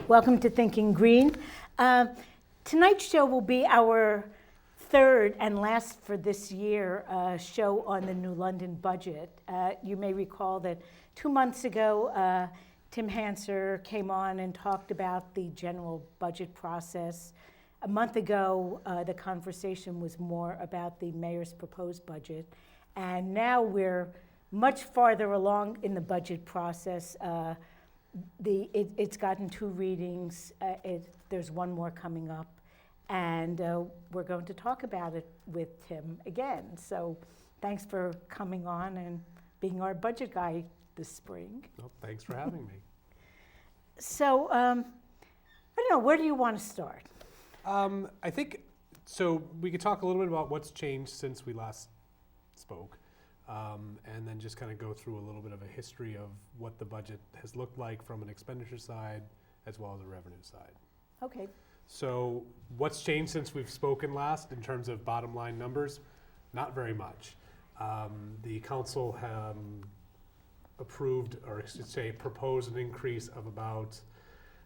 Welcome to Thinking Green. Tonight's show will be our third and last for this year show on the New London budget. You may recall that 2 months ago, Tim Hanser came on and talked about the general budget process. A month ago, the conversation was more about the mayor's proposed budget. And now we're much farther along in the budget process. It's gotten 2 readings. There's one more coming up. And we're going to talk about it with Tim again. So thanks for coming on and being our budget guy this spring. Well, thanks for having me. So, I don't know, where do you want to start? I think, so we could talk a little bit about what's changed since we last spoke, and then just kind of go through a little bit of a history of what the budget has looked like from an expenditure side as well as a revenue side. Okay. So what's changed since we've spoken last in terms of bottom line numbers? Not very much. The council approved, or I should say proposed an increase of about,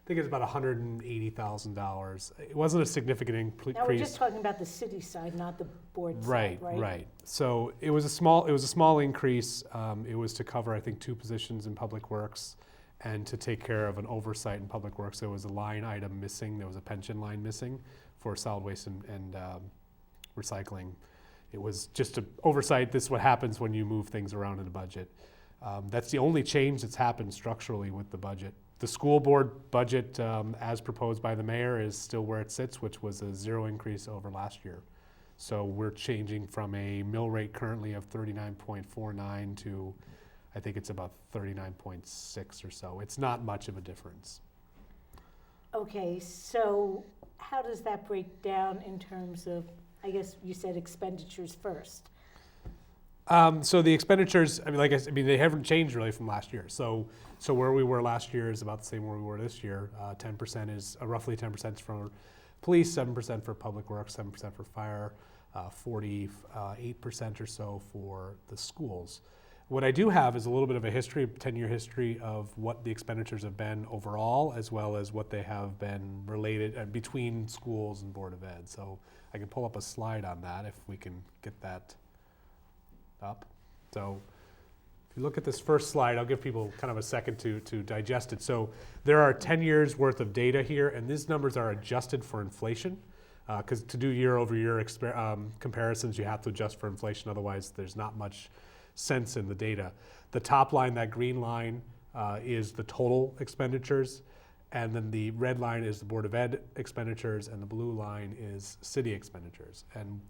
I think it's about $180,000. It wasn't a significant increase. Now we're just talking about the city side, not the board Right, side, right? right. So it was a small increase. It was to cover, I think, 2 positions in Public Works and to take care of an oversight in Public Works. There was a line item missing. There was a pension line missing for solid waste and recycling. It was just an oversight. This is what happens when you move things around in a budget. That's the only change that's happened structurally with the budget. The school board budget, as proposed by the mayor, is still where it sits, which was a 0 increase over last year. So we're changing from a mill rate currently of 39.49 to, I think it's about 39.6 or so. It's not much of a difference. Okay, so how does that break down in terms of, I guess you said expenditures first. So the expenditures, I mean, they haven't changed really from last year. So where we were last year is about the same where we were this year. 10% is roughly 10% for police, 7% for public works, 7% for fire, 48% or so for the schools. What I do have is a little bit of a history, 10-year history of what the expenditures have been overall, as well as what they have been related between schools and Board of Ed. So I can pull up a slide on that if we can get that up. So if you look at this first slide, I'll give people kind of a second to digest it. So there are 10 years worth of data here, and these numbers are adjusted for inflation, because to do year-over-year comparisons, you have to adjust for inflation. Otherwise, there's not much sense in the data. The top line, that green line, is the total expenditures, and then the red line is the Board of Ed expenditures, and the blue line is city expenditures. And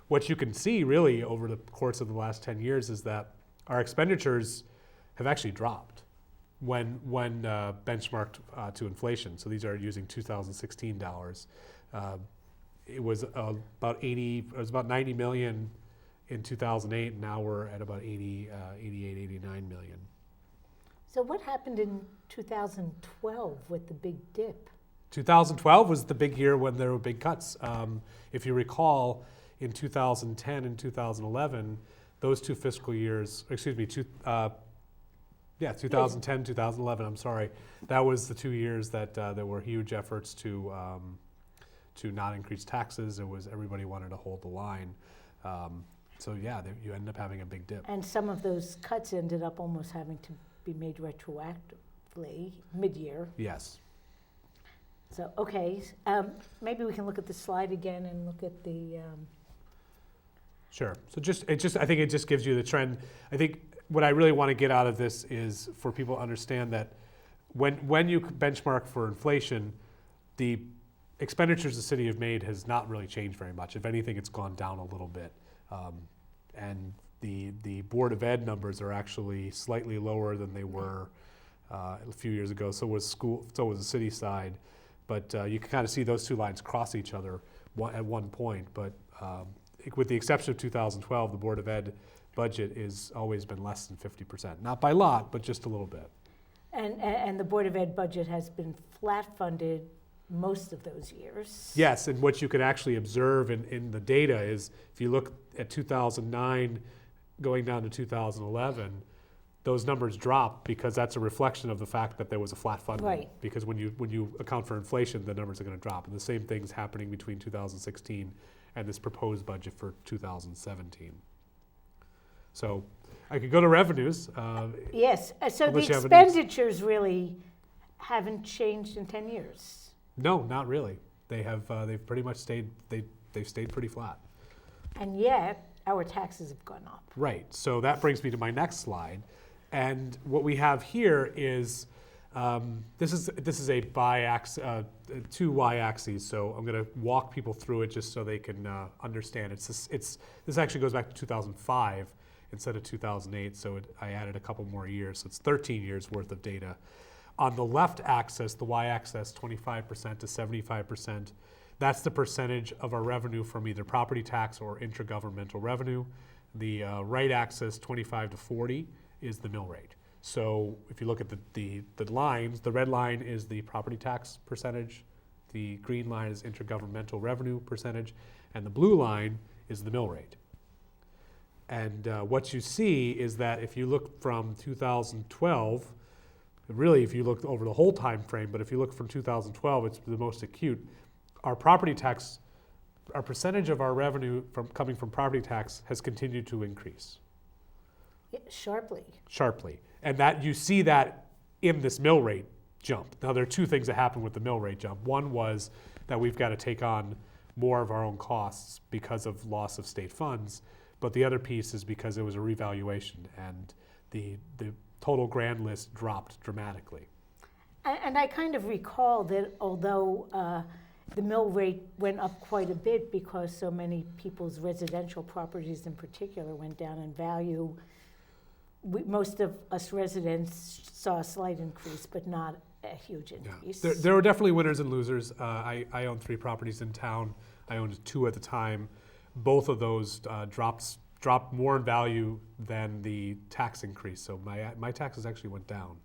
what you can see really over the course of the last 10 years is that our expenditures have actually dropped when benchmarked to inflation. So these are using 2016 dollars. It was about 90 million in 2008, and now we're at about 88, 89 million. So what happened in 2012 with the big dip? 2012 was the big year when there were big cuts. If you recall, in 2010 and 2011, those 2 fiscal years, 2010, 2011, I'm sorry, that was the 2 years that there were huge efforts to not increase taxes. It was, everybody wanted to hold the line. So yeah, you end up having a big dip. And some of those cuts ended up almost having to be made retroactively mid-year. Yes. So, okay, maybe we can look at the slide again and look at the... Sure. So I think it just gives you the trend. I think what I really want to get out of this is for people to understand that when you benchmark for inflation, the expenditures the city have made has not really changed very much. If anything, it's gone down a little bit. And the Board of Ed numbers are actually slightly lower than they were a few years ago. So was the city side. But you can kind of see those 2 lines cross each other at one point. But with the exception of 2012, the Board of Ed budget has always been less than 50%. Not by a lot, but just a little bit. And the Board of Ed budget has been flat funded most of those years. Yes, and what you can actually observe in the data is if you look at 2009 going down to 2011, those numbers drop because that's a reflection of the fact that there was a flat funding. Right. Because when you account for inflation, the numbers are going to drop. And the same thing's happening between 2016 and this proposed budget for 2017. So I could go to revenues. Yes, so the Unless you have any- expenditures really haven't changed in 10 years. No, not really. They've pretty much they've stayed pretty flat. And yet, our taxes have gone up. Right. So that brings me to my next slide, and what we have here is this is a two y-axes. So I'm going to walk people through it just so they can understand. This actually goes back to 2005 instead of 2008. So I added a couple more years. So it's 13 years worth of data. On the left axis, the y-axis, 25% to 75%. That's the percentage of our revenue from either property tax or intergovernmental revenue. The right axis, 25 to 40, is the mill rate. So if you look at the lines, the red line is the property tax percentage, the green line is intergovernmental revenue percentage, and the blue line is the mill rate. And what you see is that if you look from 2012, really if you look over the whole time frame, but if you look from 2012, it's the most acute. Our property tax, our percentage of our revenue coming from property tax has continued to increase. Yeah, sharply. Sharply. And that you see that in this mill rate jump. Now there are two things that happened with the mill rate jump. One was that we've got to take on more of our own costs because of loss of state funds, but the other piece is because it was a revaluation and the total grand list dropped dramatically. And I kind of recall that although the mill rate went up quite a bit because so many people's residential properties in particular went down in value, most of us residents saw a slight increase, but not a huge increase. Yeah. There were definitely winners and losers. I own 3 properties in town. I owned 2 at the time. Both of those dropped more in value than the tax increase. So my taxes actually went down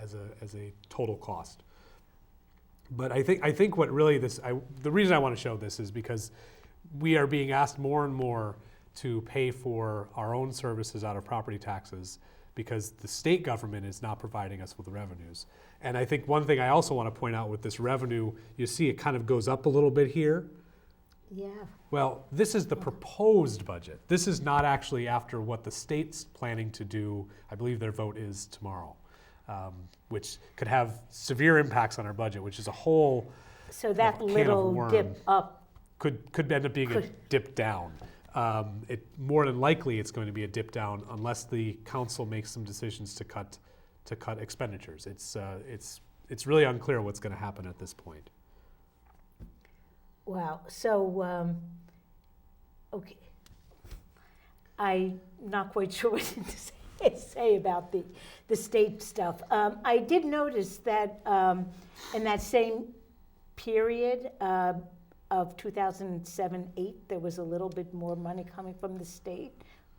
as a total cost. But I think what really the reason I want to show this is because we are being asked more and more to pay for our own services out of property taxes because the state government is not providing us with the revenues. And I think one thing I also want to point out with this revenue, you see it kind of goes up a little bit here. Yeah. Well, this is the proposed budget. This is not actually after what the state's planning to do. I believe their vote is tomorrow. Which could have severe impacts on our budget, which is a whole So that can of little worm. dip up, could end up being a dip down. More than likely, it's going to be a dip down unless the council makes some decisions to cut expenditures. It's really unclear what's going to happen at this point. wow. So, okay. I'm not quite sure what to say about the state stuff. I did notice that in that same period of 2007-8, there was a little bit more money coming from the state.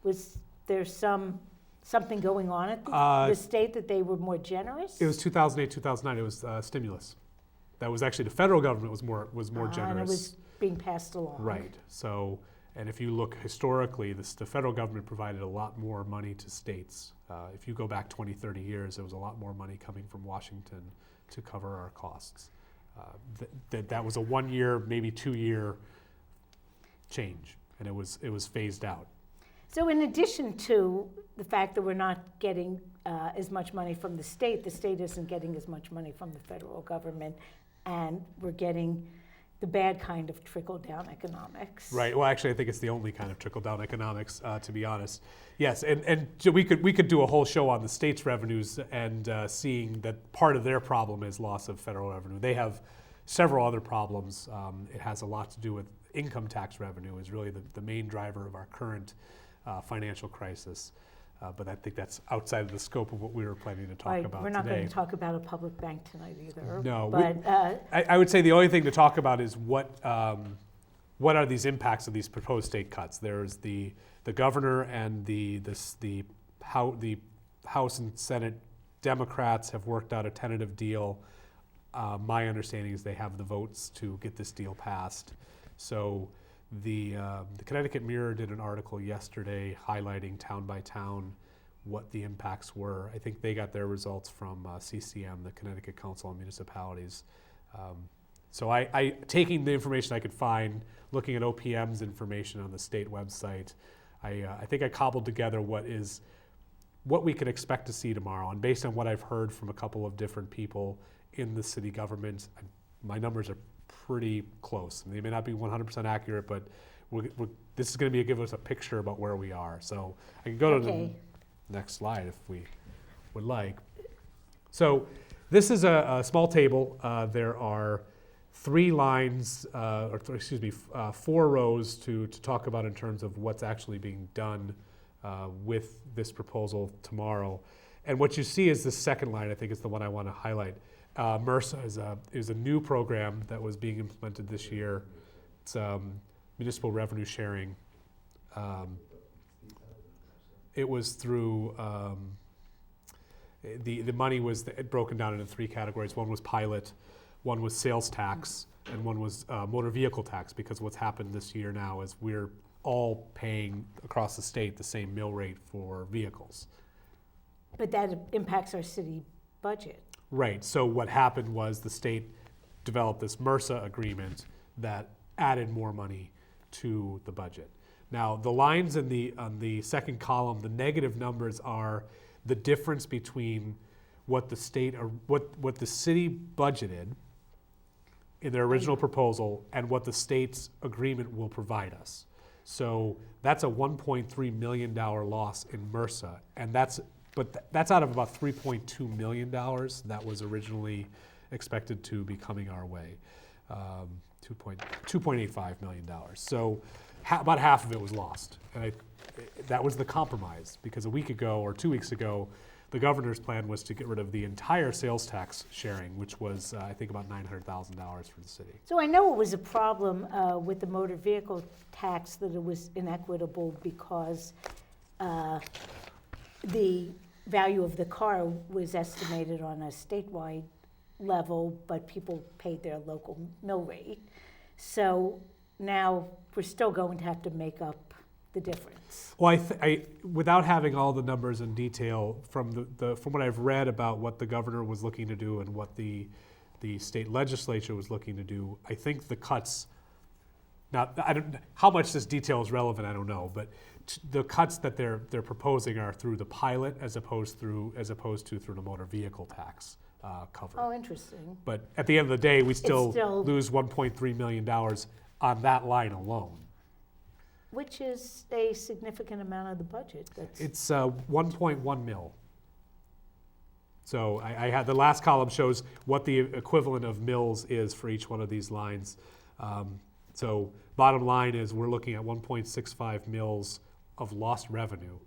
Was there something going on at the state that they were more generous? It was 2008, 2009. It was stimulus. That was actually the federal government was more generous. And it was being passed along. Right. So. And if you look historically, the federal government provided a lot more money to states. If you go back 20, 30 years, there was a lot more money coming from Washington to cover our costs. That was a 1 year, maybe 2 year change, and it was phased out. So in addition to the fact that we're not getting as much money from the state isn't getting as much money from the federal government, and we're getting the bad kind of trickle-down economics. Right. Well, actually, I think it's the only kind of trickle-down economics, to be honest. Yes, and we could do a whole show on the state's revenues and seeing that part of their problem is loss of federal revenue. They have several other problems. It has a lot to do with income tax revenue is really the main driver of our current financial crisis. But I think that's outside of the scope of what we were planning to talk about today. We're not going to talk about a public bank tonight either. No, but I would say the only thing to talk about is what are these impacts of these proposed state cuts. There's the governor and the House and Senate Democrats have worked out a tentative deal. My understanding is they have the votes to get this deal passed. So the Connecticut Mirror did an article yesterday highlighting town by town what the impacts were. I think they got their results from CCM, the Connecticut Council on Municipalities. So I taking the information I could find, looking at OPM's information on the state website, I think I cobbled together what we could expect to see tomorrow. And based on what I've heard from a couple of different people in the city government, my numbers are pretty close. They may not be 100% accurate, but this is going to give us a picture about where we are. So I can go to the next slide if we would like. So this is a small table. There are 3 lines, four rows to talk about in terms of what's actually being done with this proposal tomorrow. And what you see is the second line, I think is the one I want to highlight. MRSA is a new program that was being implemented this year. It's municipal revenue sharing. It was through, the money was broken down into 3 categories. One was pilot, one was sales tax, and one was motor vehicle tax, because what's happened this year now is we're all paying across the state the same mill rate for vehicles. But that impacts our city budget. Right, so what happened was the state developed this MRSA agreement that added more money to the budget. Now, the lines on the second column, the negative numbers are the difference between what the state or what the city budgeted in their original proposal and what the state's agreement will provide us. So that's a $1.3 million loss in MRSA, and that's out of about $3.2 million that was originally expected to be coming our way, $2.85 million. So about half of it was lost, and that was the compromise, because a week ago or 2 weeks ago, the governor's plan was to get rid of the entire sales tax sharing, which was, I think, about $900,000 for the city. So I know it was a problem with the motor vehicle tax, that it was inequitable because the value of the car was estimated on a statewide level, but people paid their local mill rate. So now we're still going to have to make up the difference. Well, without having all the numbers in detail, from from what I've read about what the governor was looking to do and what the state legislature was looking to do, I think the cuts. Now, how much this detail is relevant, I don't know, but the cuts that they're proposing are through the pilot as opposed to through the motor vehicle tax cover. Oh, interesting. But at the end of the day, we still lose $1.3 million on that line alone. Which is a significant amount of the budget. It's 1.1 mil. So I had the last column shows what the equivalent of mills is for each one of these lines. So bottom line is we're looking at 1.65 mils of lost revenue.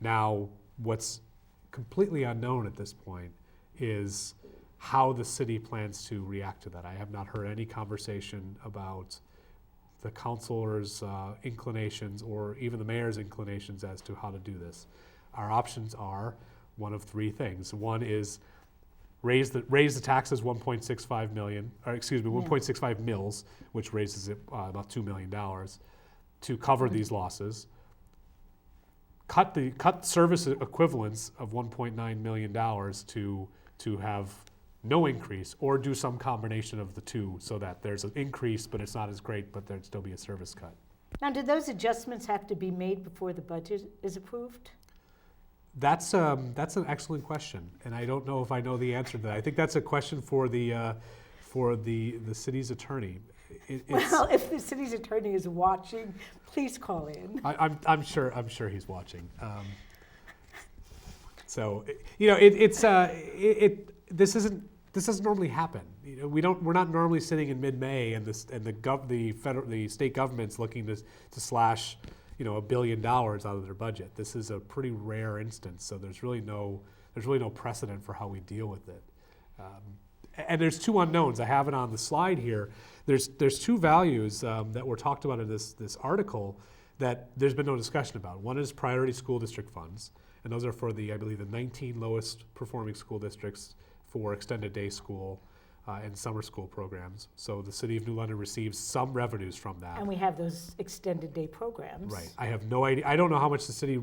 Now, what's completely unknown at this point is how the city plans to react to that. I have not heard any conversation about the councilors' inclinations or even the mayor's inclinations as to how to do this. Our options are one of 3 things. One is raise the taxes 1.65 million, or excuse me, 1.65 mils, which raises it about $2 million to cover these losses. Cut service equivalents of $1.9 million to have no increase, or do some combination of the two so that there's an increase, but it's not as great, but there'd still be a service cut. Now, do those adjustments have to be made before the budget is approved? That's an excellent question, and I don't know if I know the answer to that. I think that's a question for the city's attorney. Well, if the city's attorney is watching, please call in. I'm sure he's watching. So this doesn't normally happen. We're not normally sitting in mid-May and the state government's looking to slash $1 billion out of their budget. This is a pretty rare instance, so there's really no precedent for how we deal with it. And there's 2 unknowns. I have it on the slide here. There's 2 values that were talked about in this article that there's been no discussion about. One is priority school district funds, and those are for I believe the 19 lowest performing school districts for extended day school and summer school programs. So the City of New London receives some revenues from that. And we have those extended day programs. Right. I have no idea. I don't know how much the city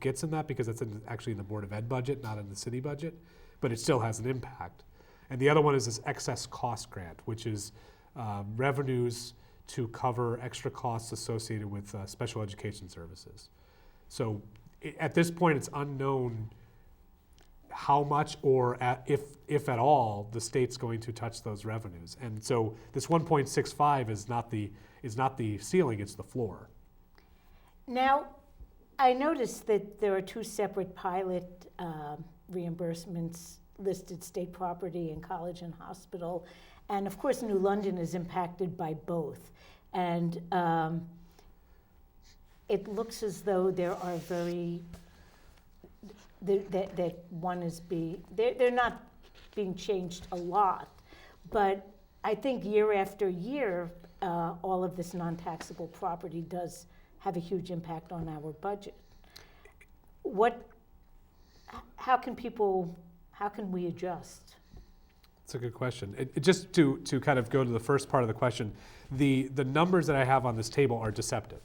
gets in that because it's actually in the Board of Ed budget, not in the city budget, but it still has an impact. And the other one is this excess cost grant, which is revenues to cover extra costs associated with special education services. So at this point, it's unknown how much or if at all the state's going to touch those revenues. And so this 1.65 is not the ceiling, it's the floor. Now, I noticed that there are two separate pilot reimbursements listed: state property and college and hospital. And of course, New London is impacted by both. And it looks as though there are that one is they're not being changed a lot, but I think year after year, all of this non-taxable property does have a huge impact on our budget. How can we adjust? That's a good question. Just to kind of go to the first part of the question, the numbers that I have on this table are deceptive,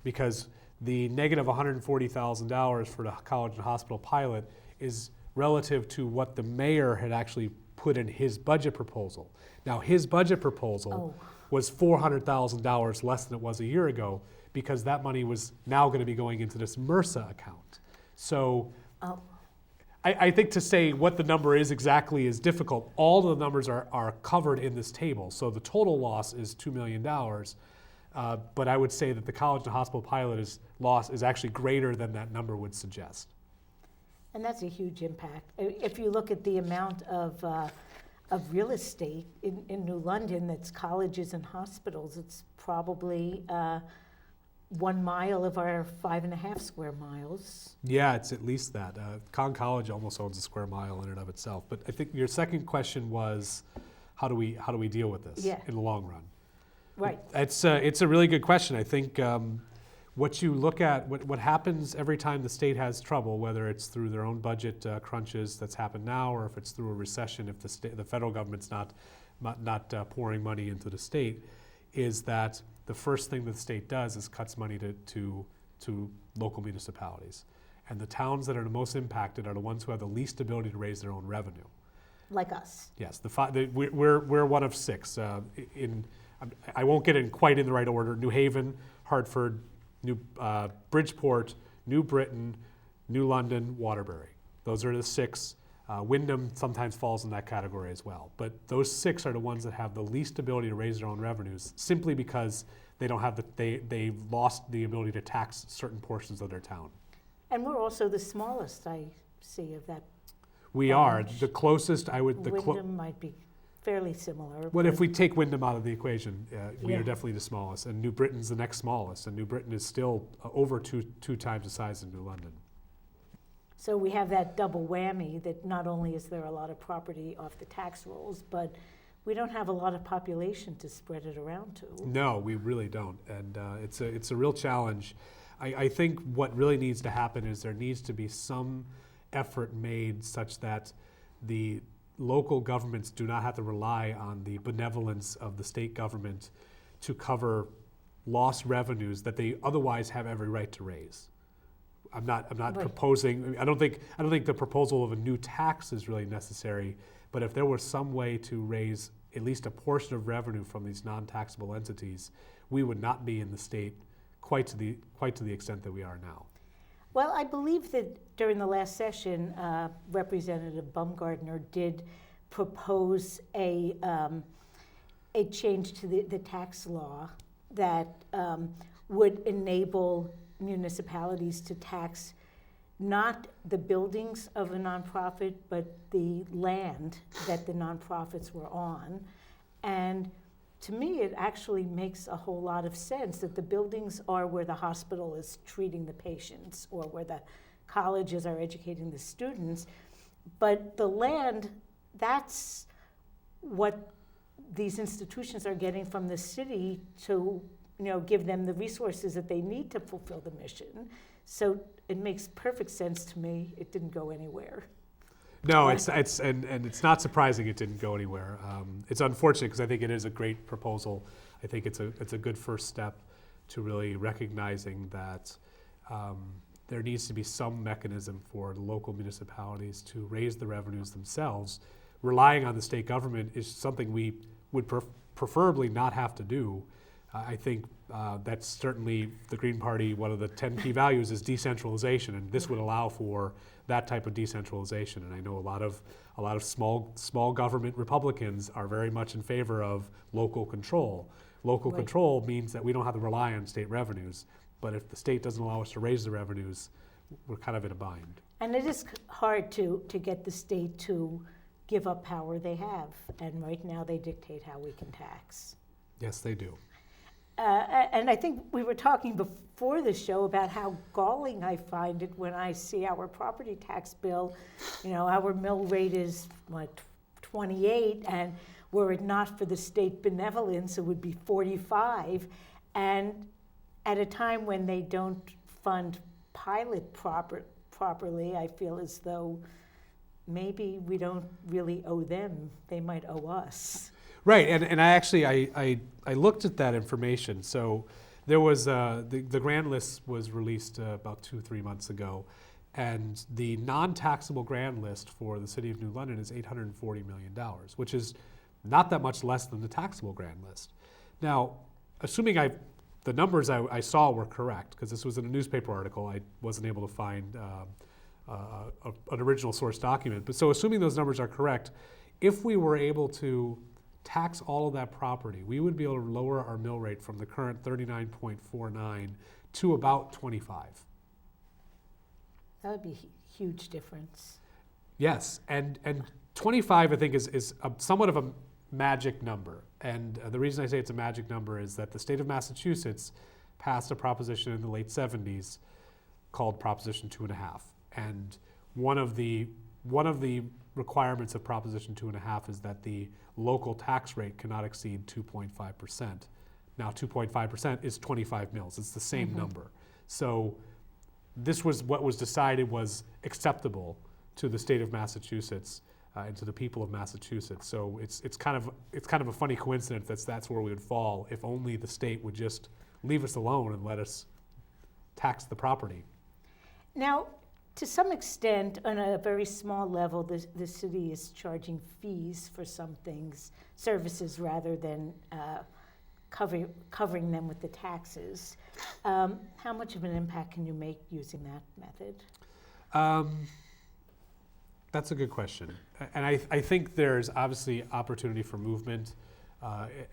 because the negative $140,000 for the college and hospital pilot is relative to what the mayor had actually put in his budget proposal. Now, his budget proposal was $400,000 less than it was a year ago, because that money was now going to be going into this MRSA account. So I think to say what the number is exactly is difficult. All the numbers are covered in this table. So the total loss is $2 million. But I would say that the college and hospital pilot loss is actually greater than that number would suggest. And that's a huge impact. If you look at the amount of real estate in New London that's colleges and hospitals, it's probably 1 mile of our 5.5 square miles. Yeah, it's at least that. Conn College almost owns a square mile in and of itself. But I think your second question was, how do we deal with this in the long run? Right. It's a really good question. I think what you look at, what happens every time the state has trouble, whether it's through their own budget crunches that's happened now, or if it's through a recession, if the federal government's not pouring money into the state, is that the first thing that the state does is cuts money to local municipalities. And the towns that are the most impacted are the ones who have the least ability to raise their own revenue. Like us. Yes, we're one of 6. I won't get in quite in the right order. New Haven, Hartford, Bridgeport, New Britain, New London, Waterbury. Those are the 6. Wyndham sometimes falls in that category as well. But those 6 are the ones that have the least ability to raise their own revenues, simply because they don't have they've lost the ability to tax certain portions of their town. And we're also the smallest, I see, of that. We are the closest. Wyndham might be fairly similar. Well, if we take Wyndham out of the equation, we are definitely the smallest, and New Britain's the next smallest, and New Britain is still over two times the size of New London. So we have that double whammy, that not only is there a lot of property off the tax rolls, but we don't have a lot of population to spread it around to. No, we really don't, and it's a real challenge. I think what really needs to happen is there needs to be some effort made such that the local governments do not have to rely on the benevolence of the state government to cover lost revenues that they otherwise have every right to raise. I'm not proposing. I don't think the proposal of a new tax is really necessary. But if there was some way to raise at least a portion of revenue from these non-taxable entities, we would not be in the state quite to the extent that we are now. Well, I believe that during the last session, Representative Baumgartner did propose a change to the tax law that would enable municipalities to tax not the buildings of a nonprofit, but the land that the nonprofits were on. And to me, it actually makes a whole lot of sense that the buildings are where the hospital is treating the patients, or where the colleges are educating the students. But the land, that's what these institutions are getting from the city to give them the resources that they need to fulfill the mission. So it makes perfect sense to me. It didn't go anywhere. No, it's not surprising it didn't go anywhere. It's unfortunate, because I think it is a great proposal. I think it's a good first step to really recognizing that there needs to be some mechanism for the local municipalities to raise the revenues themselves. Relying on the state government is something we would preferably not have to do. I think that's certainly the Green Party, one of the 10 key values is decentralization, and this would allow for that type of decentralization. And I know a lot of small government Republicans are very much in favor of local control. Local Right. control means that we don't have to rely on state revenues, but if the state doesn't allow us to raise the revenues, we're kind of in a bind. And it is hard to get the state to give up power they have, and right now they dictate how we can tax. Yes, they do. And I think we were talking before the show about how galling I find it when I see our property tax bill. You know, our mill rate is, 28, and were it not for the state benevolence, it would be 45. And at a time when they don't fund pilot properly, I feel as though maybe we don't really owe them, they might owe us. Right, and I actually, I looked at that information. So there was, the grand list was released about 2-3 months ago, and the non-taxable grand list for the city of New London is $840 million, which is not that much less than the taxable grand list. Now, assuming the numbers I saw were correct, because this was in a newspaper article, I wasn't able to find an original source document. But so assuming those numbers are correct, if we were able to tax all of that property, we would be able to lower our mill rate from the current 39.49 to about 25. That would be a huge difference. Yes, and 25 I think is somewhat of a magic number. And the reason I say it's a magic number is that the state of Massachusetts passed a proposition in the late 70s called Proposition 2.5. And one of the requirements of Proposition 2.5 is that the local tax rate cannot exceed 2.5%. Now 2.5% is 25 mills. It's the same number. So this was what was decided was acceptable to the state of Massachusetts and to the people of Massachusetts. So it's kind of a funny coincidence that's where we would fall if only the state would just leave us alone and let us tax the property. Now, to some extent, on a very small level, the city is charging fees for some things, services rather than covering them with the taxes. How much of an impact can you make using that method? That's a good question. And I think there's obviously opportunity for movement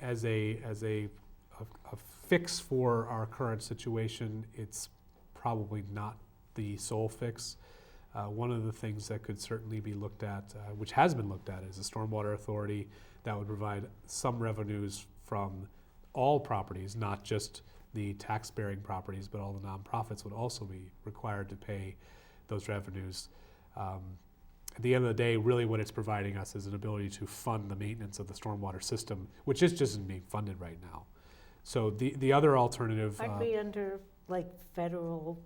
as a fix for our current situation. It's probably not the sole fix. One of the things that could certainly be looked at, which has been looked at, is a stormwater authority that would provide some revenues from all properties, not just the tax-bearing properties, but all the nonprofits would also be required to pay those revenues. At the end of the day, really what it's providing us is an ability to fund the maintenance of the stormwater system, which just isn't being funded right now. So the other alternative... Aren't we under federal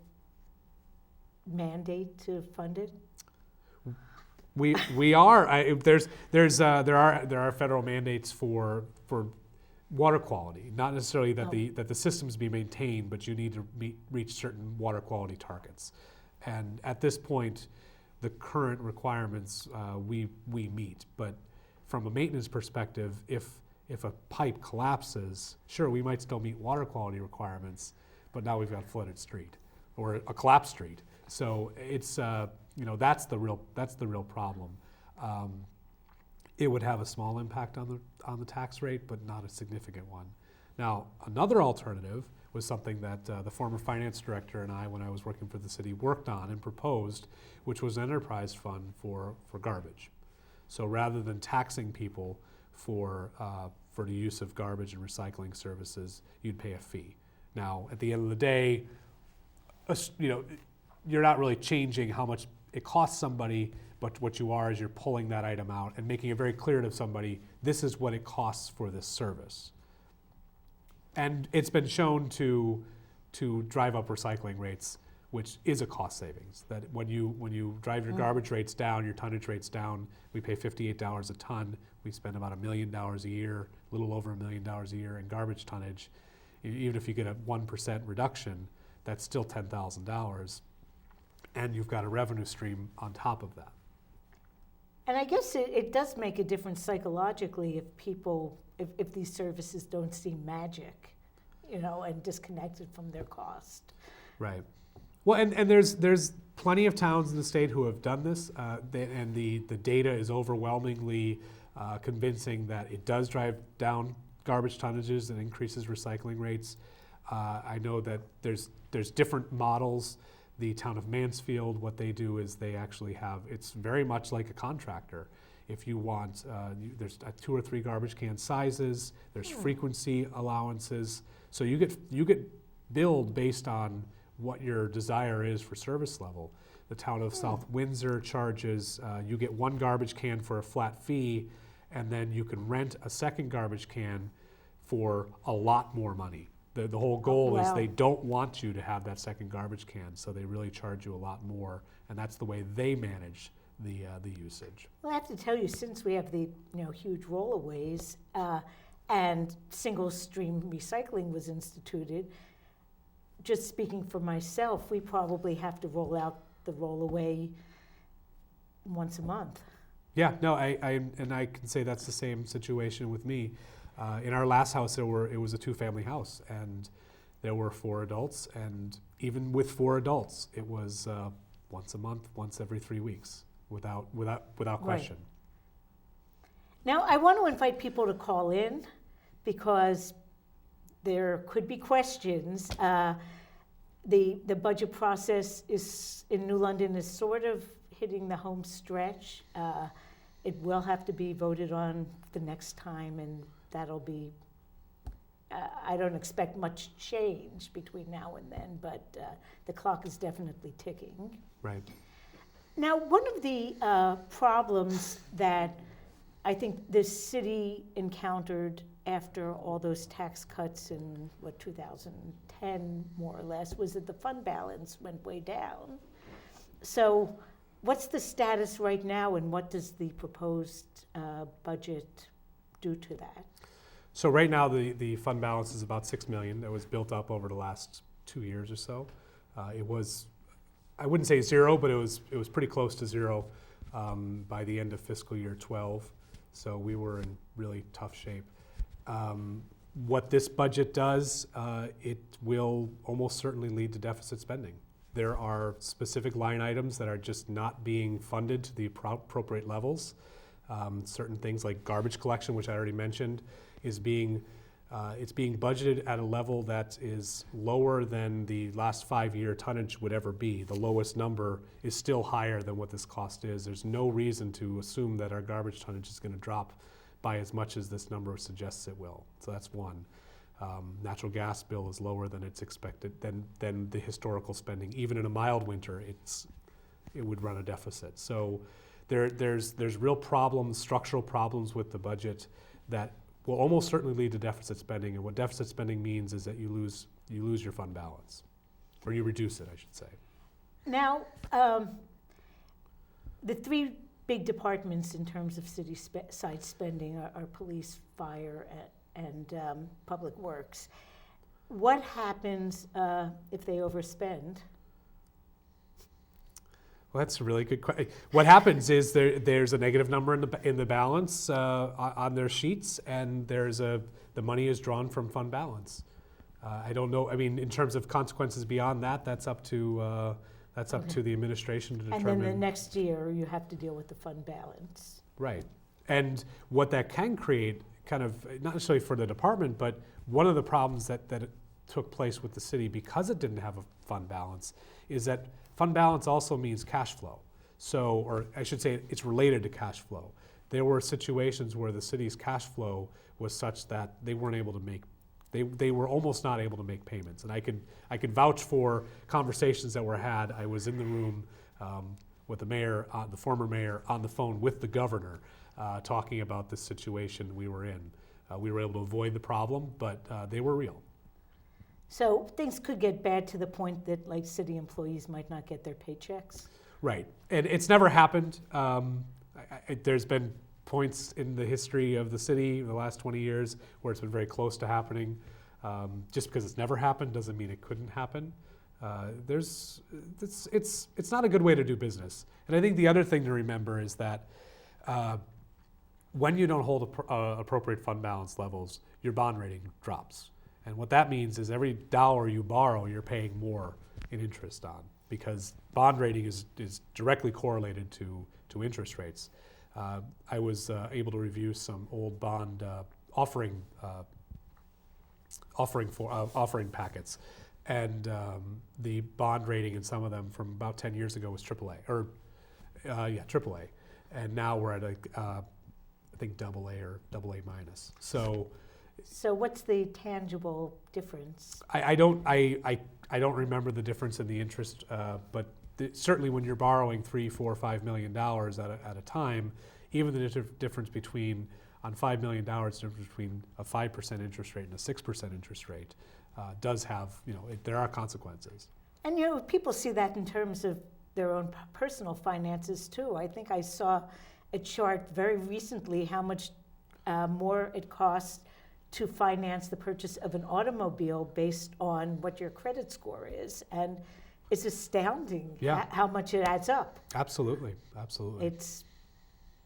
mandate to fund it? We are. There are federal mandates for water quality, not necessarily that the systems be maintained, but you need to reach certain water quality targets. And at this point, the current requirements we meet. But from a maintenance perspective, if a pipe collapses, sure, we might still meet water quality requirements, but now we've got a flooded street or a collapsed street. So it's that's the real problem. It would have a small impact on the tax rate, but not a significant one. Now, another alternative was something that the former finance director and I, when I was working for the city, worked on and proposed, which was an enterprise fund for garbage. So rather than taxing people for the use of garbage and recycling services, you'd pay a fee. Now, at the end of the day, you're not really changing how much it costs somebody, but what you are is you're pulling that item out and making it very clear to somebody, this is what it costs for this service. And it's been shown to drive up recycling rates, which is a cost savings. That when you drive your garbage rates down, your tonnage rates down, we pay $58 a ton. We spend about $1 million a year, a little over $1 million a year in garbage tonnage. Even if you get a 1% reduction, that's still $10,000. and you've got a revenue stream on top of that. And I guess it does make a difference psychologically if people, if these services don't seem magic, and disconnected from their cost. Right. Well, and there's plenty of towns in the state who have done this, and the data is overwhelmingly convincing that it does drive down garbage tonnages and increases recycling rates. I know that there's different models. The town of Mansfield, what they do is they actually have, it's very much like a contractor. If you want, there's 2 or 3 garbage can sizes, there's frequency allowances. So you get billed based on what your desire is for service level. The town of South Windsor charges, you get 1 garbage can for a flat fee, and then you can rent a second garbage can for a lot more money. The whole goal is they don't want you to have that second garbage can, so they really charge you a lot more, and that's the way they manage the usage. Well, I have to tell you, since we have the huge rollaways and single stream recycling was instituted, just speaking for myself, we probably have to roll out the rollaway once a month. Yeah, no, I can say that's the same situation with me. In our last house, it was a 2-family house, and there were 4 adults, and even with 4 adults, it was once a month, once every 3 weeks, without question. Right. Now, I want to invite people to call in because there could be questions. The budget process in New London is sort of hitting the home stretch. It will have to be voted on the next time, and that'll be, I don't expect much change between now and then, but the clock is definitely ticking. Right. Now, one of the problems that I think this city encountered after all those tax cuts in, 2010, more or less, was that the fund balance went way down. So what's the status right now, and what does the proposed budget do to that? So right now, the fund balance is about $6 million. That was built up over the last 2 years or so. It was, I wouldn't say zero, but it was pretty close to zero by the end of fiscal year 12. So we were in really tough shape. What this budget does, it will almost certainly lead to deficit spending. There are specific line items that are just not being funded to the appropriate levels. Certain things like garbage collection, which I already mentioned, is being budgeted at a level that is lower than the last 5-year tonnage would ever be. The lowest number is still higher than what this cost is. There's no reason to assume that our garbage tonnage is going to drop by as much as this number suggests it will. So that's one. Natural gas bill is lower than it's expected, than the historical spending. Even in a mild winter, it would run a deficit. So there's real problems, structural problems with the budget that will almost certainly lead to deficit spending. And what deficit spending means is that you lose your fund balance, or you reduce it, I should say. Now, the 3 big departments in terms of city side spending are police, fire, and public works. What happens if they overspend? Well, that's a really good question. What happens is there's a negative number in the balance on their sheets, and the money is drawn from fund balance. I don't know. I mean, in terms of consequences beyond that, that's up to the administration to determine. And then the next year, you have to deal with the fund balance. Right, and what that can create, kind of not necessarily for the department, but one of the problems that took place with the city because it didn't have a fund balance is that fund balance also means cash flow. So, or I should say it's related to cash flow. There were situations where the city's cash flow was such that they weren't able to make, they were almost not able to make payments. And I could vouch for conversations that were had. I was in the room with the mayor, the former mayor, on the phone with the governor, talking about the situation we were in. We were able to avoid the problem, but they were real. So things could get bad to the point that like city employees might not get their paychecks? Right, and it's never happened. There's been points in the history of the city in the last 20 years where it's been very close to happening. Just because it's never happened doesn't mean it couldn't happen. It's not a good way to do business. And I think the other thing to remember is that when you don't hold appropriate fund balance levels, your bond rating drops. And what that means is every dollar you borrow, you're paying more in interest on, because bond rating is directly correlated to interest rates. I was able to review some old bond offering packets, and the bond rating in some of them from about 10 years ago was AAA, AAA, and now we're at I think AA or AA minus. So what's the tangible difference? I don't remember the difference in the interest, but certainly when you're borrowing $3, $4, $5 million at a time, even the difference between on $5 million, the difference between a 5% interest rate and a 6% interest rate does have, there are consequences. And people see that in terms of their own personal finances too. I think I saw a chart very recently how much more it costs to finance the purchase of an automobile based on what your credit score is. And it's astounding how much it adds up. Absolutely. It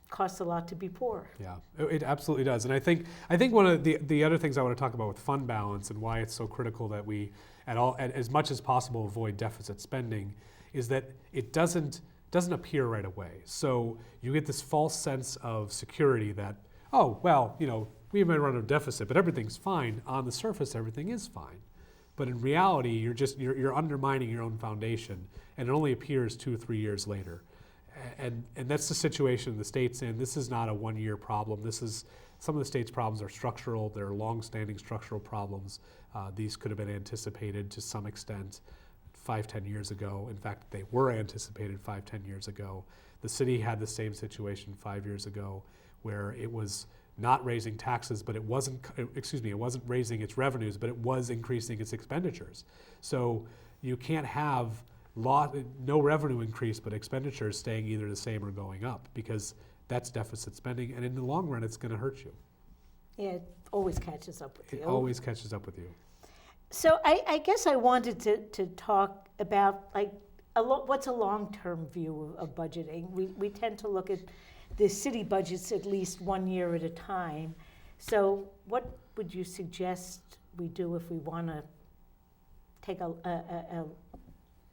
costs a lot to be poor. Yeah, it absolutely does. And I think one of the other things I want to talk about with fund balance and why it's so critical that we, as much as possible, avoid deficit spending, is that it doesn't appear right away. So you get this false sense of security that, oh, well, we might run a deficit, but everything's fine. On the surface, everything is fine. But in reality, you're undermining your own foundation, and it only appears 2 or 3 years later. And that's the situation the state's in. This is not a one-year problem. Some of the state's problems are structural. They're long-standing structural problems. These could have been anticipated to some extent 5-10 years ago. In fact, they were anticipated 5-10 years ago. The city had the same situation 5 years ago, where it was not raising taxes, but it wasn't raising its revenues, but it was increasing its expenditures. So you can't have no revenue increase, but expenditures staying either the same or going up, because that's deficit spending, and in the long run, it's going to hurt you. Yeah, it always catches up with you. It always catches up with you. So I guess I wanted to talk about what's a long-term view of budgeting. We tend to look at the city budgets at least 1 year at a time. So what would you suggest we do if we want to take a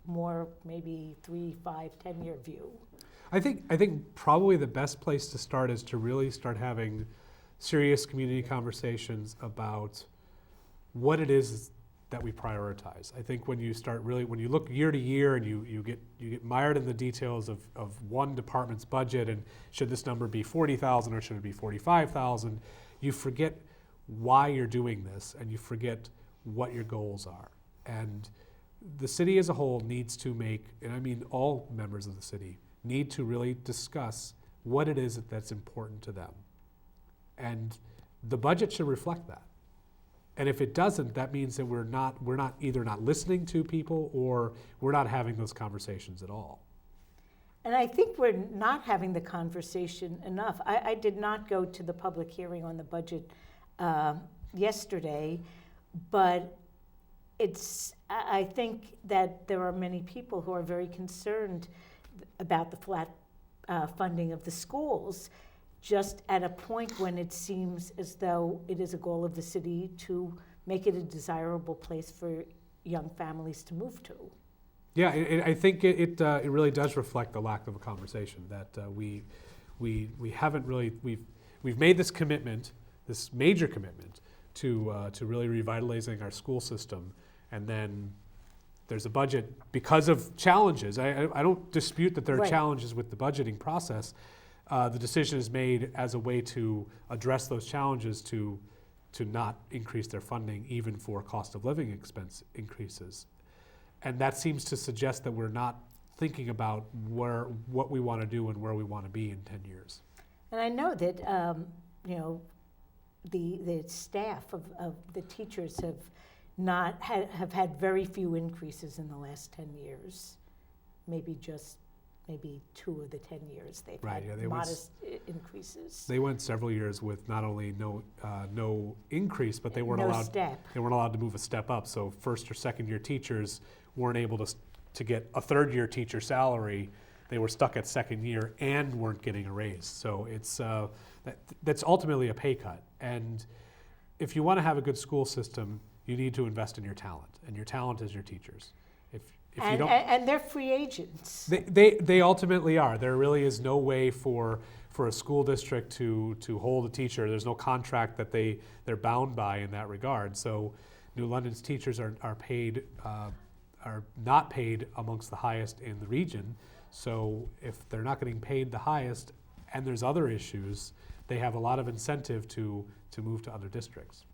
more maybe 3, 5, 10-year view? I think probably the best place to start is to really start having serious community conversations about what it is that we prioritize. I think when you look year to year and you get mired in the details of one department's budget and should this number be 40,000 or should it be 45,000, you forget why you're doing this and you forget what your goals are. And the city as a whole needs to make, and I mean all members of the city, need to really discuss what it is that's important to them. And the budget should reflect that. And if it doesn't, that means that we're either not listening to people or we're not having those conversations at all. And I think we're not having the conversation enough. I did not go to the public hearing on the budget yesterday, but I think that there are many people who are very concerned about the flat funding of the schools, just at a point when it seems as though it is a goal of the city to make it a desirable place for young families to move to. Yeah, I think it really does reflect the lack of a conversation that we haven't really we've made this commitment, this major commitment to really revitalizing our school system, and then there's a budget because of challenges. I don't dispute that there are challenges with the budgeting process. The decision is made as a way to address those challenges to not increase their funding even for cost of living expense increases. And that seems to suggest that we're not thinking about what we want to do and where we want to be in 10 years. And I know that the staff of the teachers have had very few increases in the last 10 years, maybe just maybe 2 of the 10 years they've Right, yeah, had they went modest increases. They went several years with not only no increase, but they weren't No allowed. step. They weren't allowed to move a step up. So first or second year teachers weren't able to get a third year teacher salary. They were stuck at second year and weren't getting a raise. So it's that's ultimately a pay cut. And if you want to have a good school system, you need to invest in your talent, and your talent is your teachers. If you And, don't, and they're free agents. they ultimately are. There really is no way for a school district to hold a teacher. There's no contract that they're bound by in that regard. So New London's teachers are paid are not paid amongst the highest in the region. So if they're not getting paid the highest and there's other issues, they have a lot of incentive to move to other districts.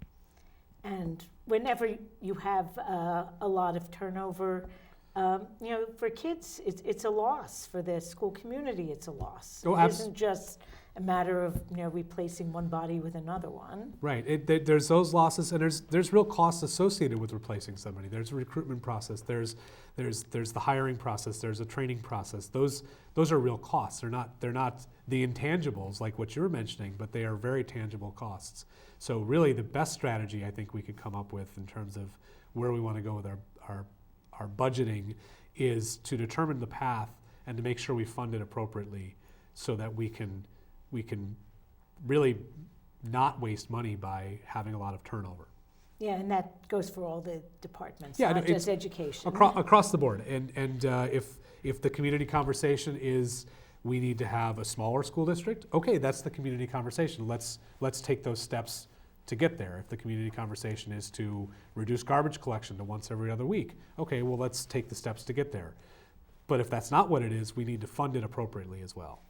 And whenever you have a lot of turnover, for kids, it's a loss. For the school community, it's a loss. Oh, It isn't just a matter of replacing one body with another one. Right. There's those losses, and there's real costs associated with replacing somebody. There's a recruitment process. There's the hiring process. There's a training process. Those are real costs. They're not the intangibles like what you were mentioning, but they are very tangible costs. So really, the best strategy I think we could come up with in terms of where we want to go with our budgeting is to determine the path and to make sure we fund it appropriately, so that we can really not waste money by having a lot of turnover. Yeah, and that goes for all the departments, Yeah, not no, just education. Across the board. And if the community conversation is we need to have a smaller school district, okay, that's the community conversation. Let's take those steps to get there. If the community conversation is to reduce garbage collection to once every other week, okay, well, let's take the steps to get there. But if that's not what it is, we need to fund it appropriately as well.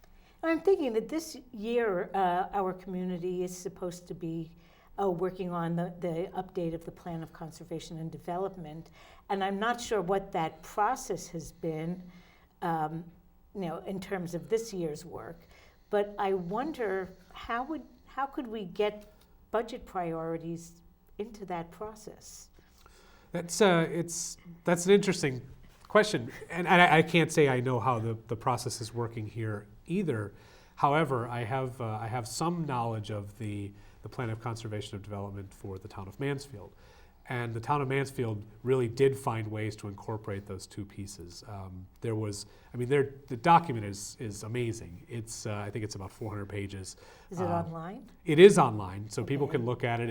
I'm thinking that this year, our community is supposed to be working on the update of the Plan of Conservation and Development, and I'm not sure what that process has been, in terms of this year's work. But I wonder how could we get budget priorities into that process? That's an interesting question, and I can't say I know how the process is working here either. However, I have some knowledge of the Plan of Conservation and Development for the town of Mansfield, and the town of Mansfield really did find ways to incorporate those two pieces. The document is amazing. It's I think it's about 400 pages. Is it online? It is online, so people Okay. can look at it.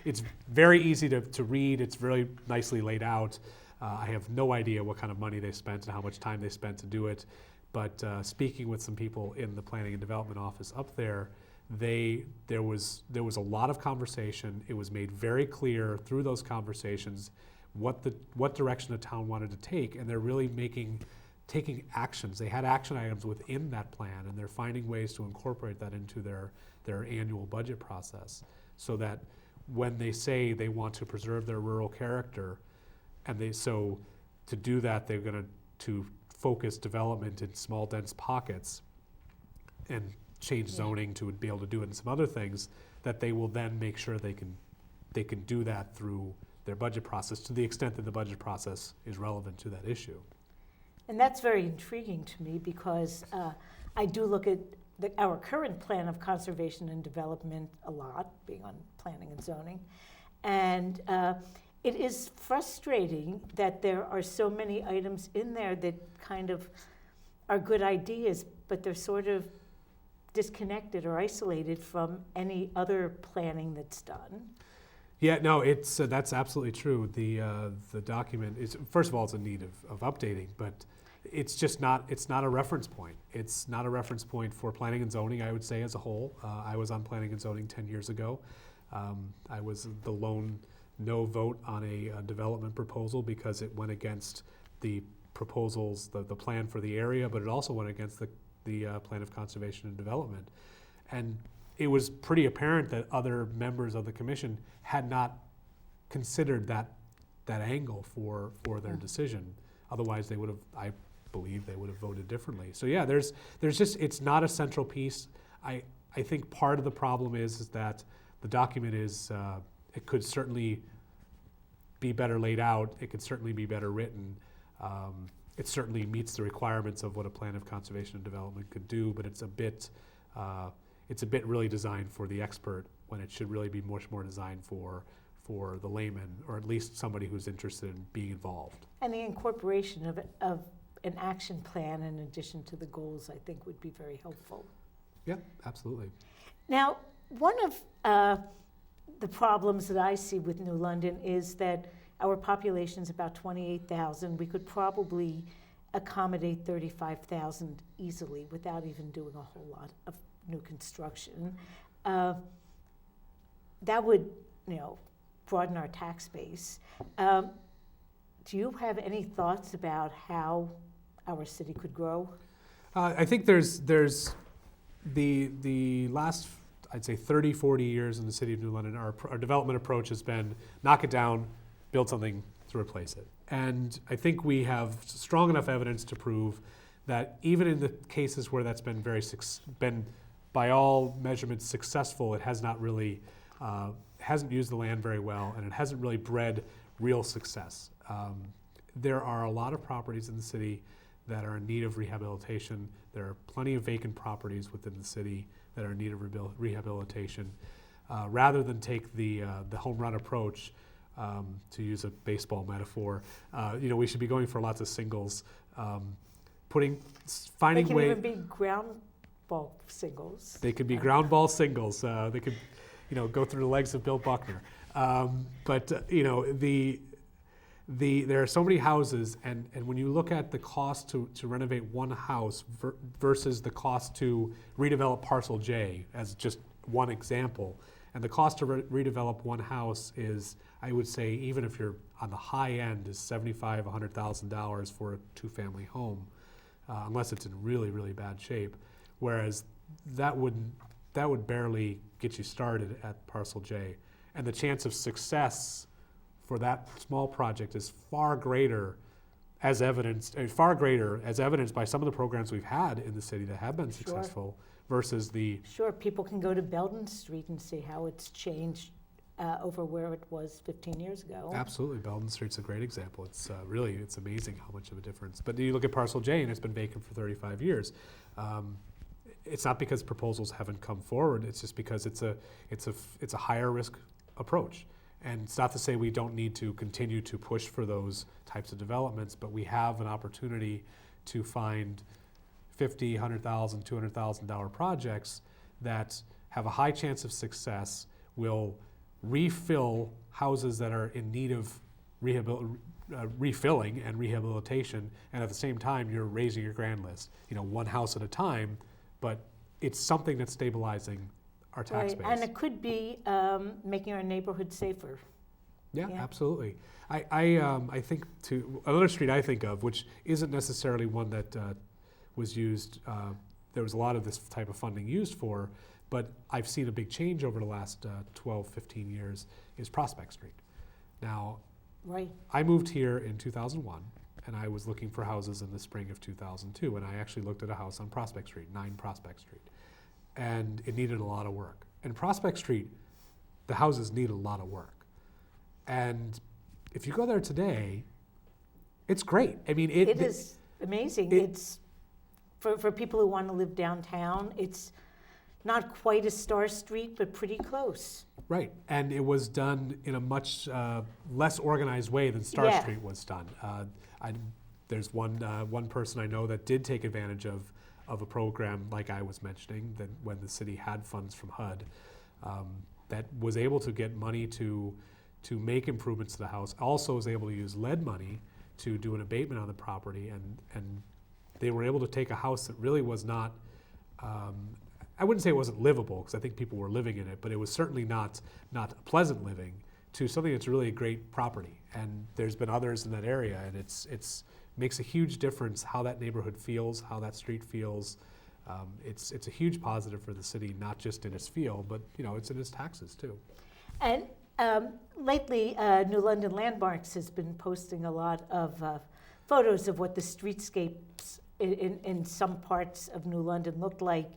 It's very easy to read. It's very nicely laid out. I have no idea what kind of money they spent and how much time they spent to do it. But speaking with some people in the Planning and Development office up there, there was a lot of conversation. It was made very clear through those conversations what direction the town wanted to take, and they're really taking actions. They had action items within that plan, and they're finding ways to incorporate that into their annual budget process, so that when they say they want to preserve their rural character, and to do that, they're going to focus development in small, dense pockets and change zoning to be able to do it in some other things, that they will then make sure they can do that through their budget process to the extent that the budget process is relevant to that issue. And that's very intriguing to me, because I do look at our current Plan of Conservation and Development a lot, being on planning and zoning, and it is frustrating that there are so many items in there that kind of are good ideas, but they're sort of disconnected or isolated from any other planning that's done. Yeah, no, that's absolutely true. The document is, first of all, it's in need of updating, but it's not a reference point. It's not a reference point for planning and zoning, I would say, as a whole. I was on planning and zoning 10 years ago. I was the lone no vote on a development proposal because it went against the proposals, the plan for the area, but it also went against the Plan of Conservation and Development. And it was pretty apparent that other members of the commission had not considered that angle for their decision. Otherwise, they would have, I believe, they would have voted differently. So yeah, there's just, it's not a central piece. I think part of the problem is that the document is, it could certainly be better laid out. It could certainly be better written. it certainly meets the requirements of what a plan of conservation and development could do, but it's a bit really designed for the expert when it should really be much more designed for the layman, or at least somebody who's interested in being involved. And the incorporation of an action plan in addition to the goals, I think, would be very helpful. Yeah, absolutely. Now, one of the problems that I see with New London is that our population is about 28,000. We could probably accommodate 35,000 easily without even doing a whole lot of new construction. That would, broaden our tax base. Do you have any thoughts about how our city could grow? I think there's the last, I'd say 30, 40 years in the city of New London, our development approach has been knock it down, build something to replace it. And I think we have strong enough evidence to prove that even in the cases where that's been been by all measurements successful, it has not really, hasn't used the land very well, and it hasn't really bred real success. There are a lot of properties in the city that are in need of rehabilitation. There are plenty of vacant properties within the city that are in need of rehabilitation. Rather than take the home run approach, to use a baseball metaphor, we should be going for lots of singles, finding They can ways. even be ground ball singles. They could be ground ball singles. They could, go through the legs of Bill Buckner. There are so many houses, and when you look at the cost to renovate one house versus the cost to redevelop Parcel J, as just one example, and the cost to redevelop one house is, I would say, even if you're on the high end, is $75,000, $100,000 for a two-family home, unless it's in really, really bad shape. Whereas that would barely get you started at Parcel J, and the chance of success for that small project is far greater, as evidenced by some of the programs we've had in the city that have been successful, versus the. Sure, people can go to Belden Street and see how it's changed over where it was 15 years ago. Absolutely, Belden Street's a great example. It's amazing how much of a difference. But you look at Parcel J, and it's been vacant for 35 years. It's not because proposals haven't come forward. It's just because it's a higher risk approach. And it's not to say we don't need to continue to push for those types of developments, but we have an opportunity to find $50,000, $100,000, $200,000 projects that have a high chance of success, will refill houses that are in need of refilling and rehabilitation, and at the same time you're raising your grand list, one house at a time, but it's something that's stabilizing our tax base. And it could be making our neighborhood safer. Yeah, absolutely. I think another street I think of, which isn't necessarily one that was used, there was a lot of this type of funding used for, but I've seen a big change over the last 12, 15 years, is Prospect Street. Now, I moved here in 2001, and I was looking for houses in the spring of 2002, and I actually looked at a house on Prospect Street, 9 Prospect Street. And it needed a lot of work. And Prospect Street, the houses need a lot of work. And if you go there today, it's great. I mean, it is amazing. It's for people who want to live downtown. It's not quite a Star Street, but pretty close. Right, and it was done in a much less organized way than Star Street was done. There's one person I know that did take advantage of a program like I was mentioning, that when the city had funds from HUD, that was able to get money to make improvements to the house, also was able to use lead money to do an abatement on the property, and they were able to take a house that really was not, I wouldn't say it wasn't livable, because I think people were living in it, but it was certainly not pleasant living, to something that's really a great property. And there's been others in that area, and it's makes a huge difference how that neighborhood feels, how that street feels. It's a huge positive for the city, not just in its feel, but it's in its taxes too. And lately, New London Landmarks has been posting a lot of photos of what the streetscapes in some parts of New London looked like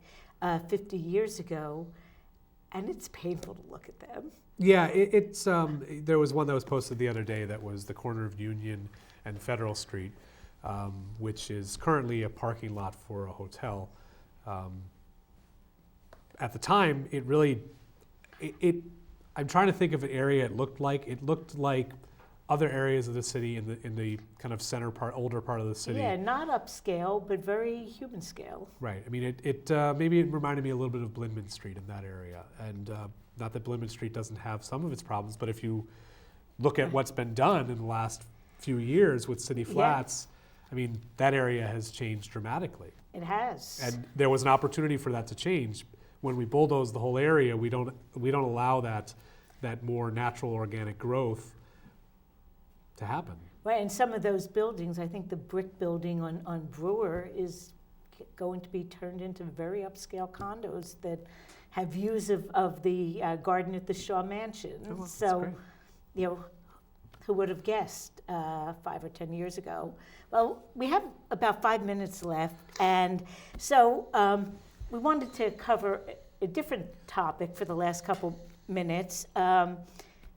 50 years ago, and it's painful to look at them. Yeah, there was one that was posted the other day that was the corner of Union and Federal Street. which is currently a parking lot for a hotel. At the time, I'm trying to think of an area it looked like. It looked like other areas of the city in the kind of center part, older part of the city. Yeah, not upscale, but very human scale. Right. I mean, maybe it reminded me a little bit of Blindman Street in that area. And not that Blindman Street doesn't have some of its problems, but if you look at what's been done in the last few years with City Flats, I mean, that area has changed dramatically. It has. And there was an opportunity for that to change. When we bulldoze the whole area, we don't allow that more natural organic growth to happen. Right, and some of those buildings, I think the brick building on Brewer is going to be turned into very upscale condos that have views of the garden at the Shaw Mansion. Oh, that's so, great. you know, who would have guessed 5 or 10 years ago? Well, we have about 5 minutes left, and so we wanted to cover a different topic for the last couple minutes.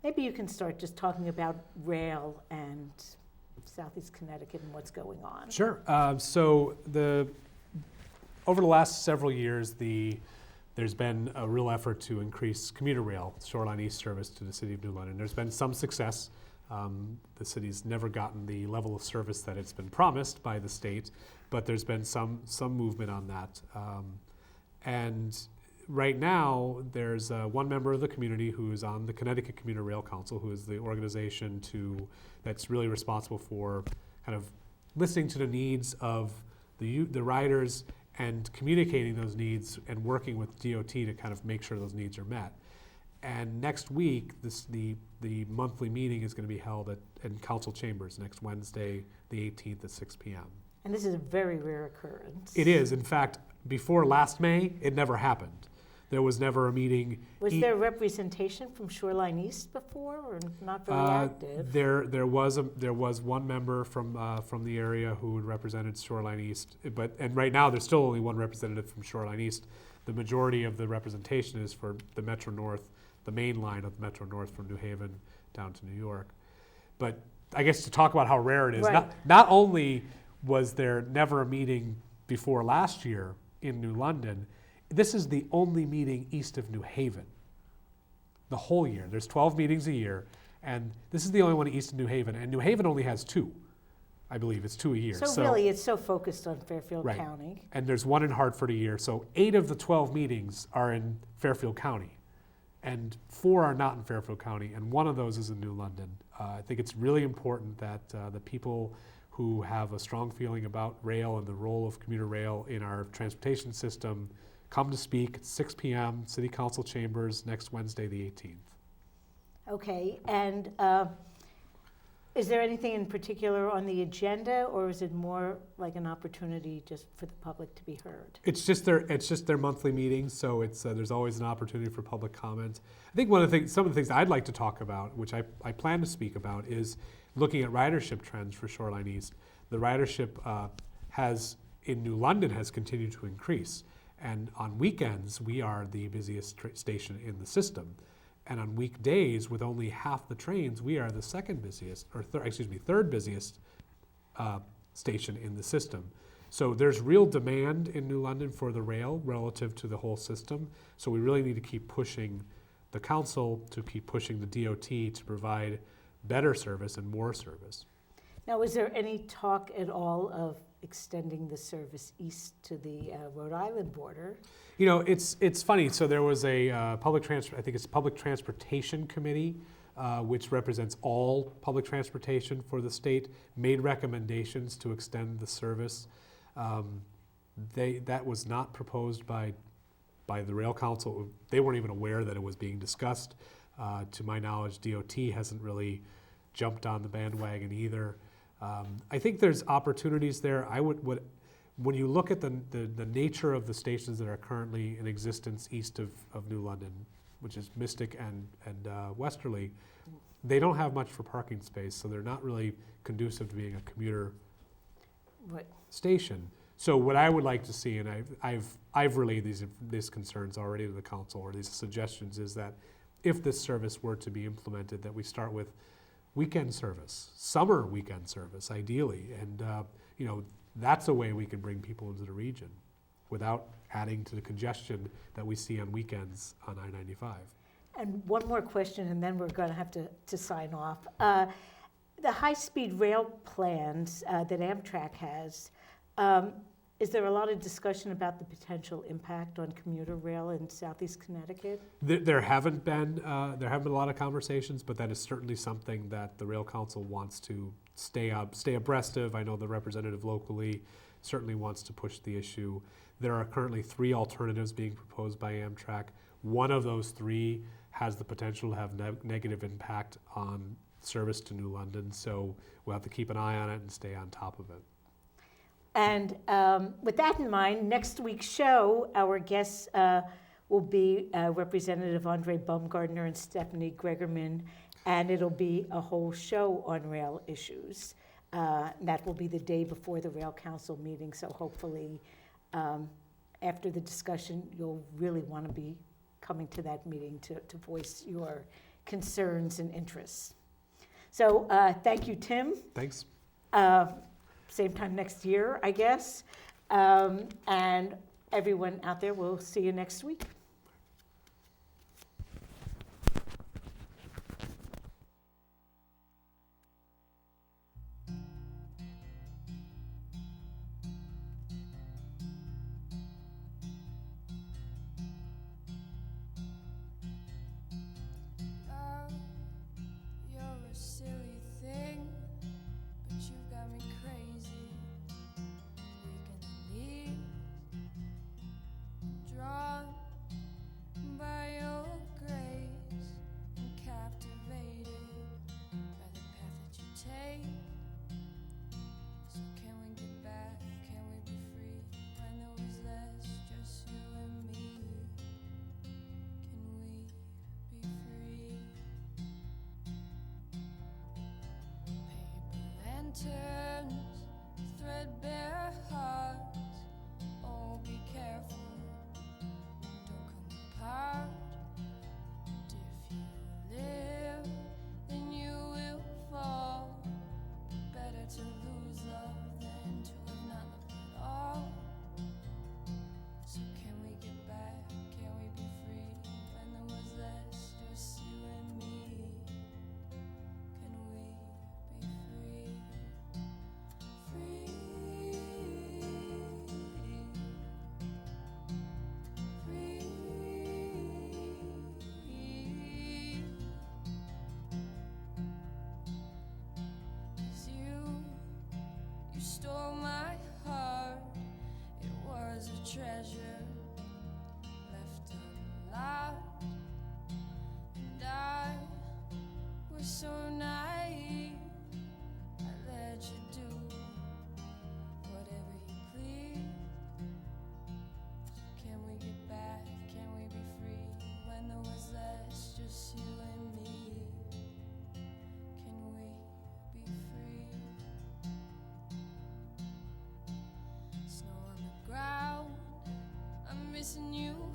Maybe you can start just talking about rail and Southeast Connecticut and what's going on. Sure. So over the last several years, there's been a real effort to increase commuter rail, Shoreline East service to the City of New London. There's been some success. The city's never gotten the level of service that it's been promised by the state, but there's been some movement on that. And right now, there's one member of the community who is on the Connecticut Commuter Rail Council, who is the organization that's really responsible for kind of listening to the needs of the riders and communicating those needs and working with DOT to kind of make sure those needs are met. And next week, the monthly meeting is going to be held in council chambers next Wednesday, the 18th at 6 p.m. And this is a very rare occurrence. It is. In fact, before last May, it never happened. There was never a meeting. Was there representation from Shoreline East before, or not very active? There was one member from the area who represented Shoreline East, and right now there's still only one representative from Shoreline East. The majority of the representation is for the Metro North, the main line of Metro North from New Haven down to New York. But I guess to talk about how rare it is, right. not only was there never a meeting before last year in New London, this is the only meeting east of New Haven the whole year. There's 12 meetings a year, and this is the only one east of New Haven, and New Haven only has 2. I believe it's 2 a year. So really, it's so focused on Fairfield right. County. And there's 1 in Hartford a year, so 8 of the 12 meetings are in Fairfield County, and 4 are not in Fairfield County, and 1 of those is in New London. I think it's really important that the people who have a strong feeling about rail and the role of commuter rail in our transportation system come to speak at 6 p.m., City Council chambers, next Wednesday, the 18th. Okay, and is there anything in particular on the agenda, or is it more like an opportunity just for the public to be heard? It's just their monthly meeting, so there's always an opportunity for public comment. I think some of the things I'd like to talk about, which I plan to speak about, is looking at ridership trends for Shoreline East. The ridership in New London has continued to increase. And on weekends, we are the busiest station in the system. And on weekdays, with only half the trains, we are the third busiest station in the system. So there's real demand in New London for the rail relative to the whole system. So we really need to keep pushing the council, to keep pushing the DOT to provide better service and more service. Now, is there any talk at all of extending the service east to the Rhode Island border? You know, it's funny. So there was a public transportation committee, which represents all public transportation for the state, made recommendations to extend the service. That was not proposed by the Rail Council. They weren't even aware that it was being discussed. To my knowledge, DOT hasn't really jumped on the bandwagon either. I think there's opportunities there. When you look at the nature of the stations that are currently in existence east of New London, which is Mystic and Westerly, they don't have much for parking space, so they're not really conducive to being a commuter station. So what I would like to see, and I've relayed these concerns already to the council, or these suggestions, is that if this service were to be implemented, that we start with weekend service, summer weekend service, ideally, and that's a way we can bring people into the region without adding to the congestion that we see on weekends on I-95. And one more question, and then we're going to have to sign off. The high-speed rail plans that Amtrak has, is there a lot of discussion about the potential impact on commuter rail in Southeast Connecticut? There haven't been a lot of conversations, but that is certainly something that the Rail Council wants to stay abreast of. I know the representative locally certainly wants to push the issue. There are currently 3 alternatives being proposed by Amtrak. One of those 3 has the potential to have negative impact on service to New London, so we'll have to keep an eye on it and stay on top of it. And with that in mind, next week's show, our guests will be Representative Andre Baumgartner and Stephanie Gregerman, and it'll be a whole show on rail issues. That will be the day before the Rail Council meeting, so hopefully after the discussion, you'll really want to be coming to that meeting to voice your concerns and interests. So thank you, Tim. Thanks. Same time next year, I guess. And everyone out there, we'll see you next week. Turns, threadbare hearts. Oh, be careful, don't come apart. And if you live, then you will fall. Better to lose love than to have not loved at all. So can we get back? Can we be free? When there was less, just you and me. Can we be free? You stole my heart, it was a treasure left unlocked, and I was so naive, I let you do whatever you please. So can we get back, can we be free, when there was less, just you and me? Can we be free? Snow on the ground, I'm missing you